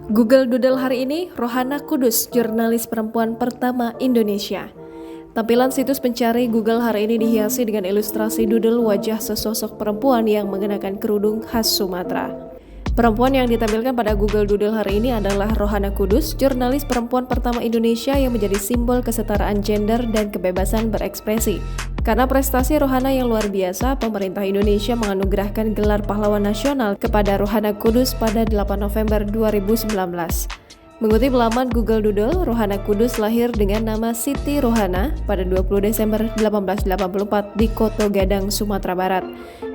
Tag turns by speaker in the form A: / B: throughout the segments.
A: Google Doodle hari ini, Rohana Kudus, jurnalis perempuan pertama Indonesia. Tampilan situs pencari Google hari ini dihiasi dengan ilustrasi doodle wajah sesosok perempuan yang mengenakan kerudung khas Sumatera. Perempuan yang ditampilkan pada Google Doodle hari ini adalah Rohana Kudus, jurnalis perempuan pertama Indonesia yang menjadi simbol kesetaraan gender dan kebebasan berekspresi. Karena prestasi Rohana yang luar biasa, pemerintah Indonesia menganugerahkan gelar pahlawan nasional kepada Rohana Kudus pada 8 November 2019. Mengutip laman Google Doodle, Rohana Kudus lahir dengan nama Siti Rohana pada 20 Desember 1884 di Koto Gadang, Sumatera Barat.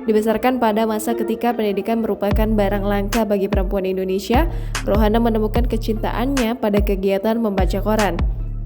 A: Dibesarkan pada masa ketika pendidikan merupakan barang langka bagi perempuan Indonesia, Rohana menemukan kecintaannya pada kegiatan membaca koran.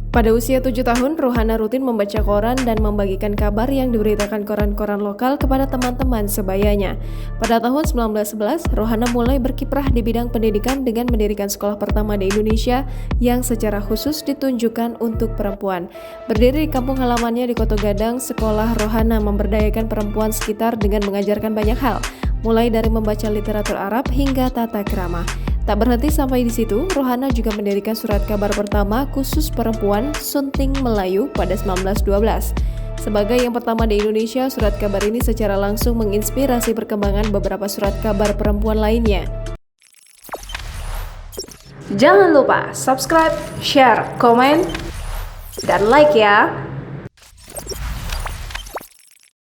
A: Pada usia 7 tahun, Rohana rutin membaca koran dan membagikan kabar yang diberitakan koran-koran lokal kepada teman-teman sebayanya. Pada tahun 1911, Rohana mulai berkiprah di bidang pendidikan dengan mendirikan sekolah pertama di Indonesia yang secara khusus ditunjukkan untuk perempuan. Berdiri di kampung halamannya di Koto Gadang, sekolah Rohana memberdayakan perempuan sekitar dengan mengajarkan banyak hal, mulai dari membaca literatur Arab hingga tata krama. Tak berhenti sampai di situ, Rohana juga mendirikan surat kabar pertama khusus perempuan Sunting Melayu pada 1912. Sebagai yang pertama di Indonesia, surat kabar ini secara langsung menginspirasi perkembangan beberapa surat kabar perempuan lainnya. Jangan lupa subscribe, share, komen, dan like ya!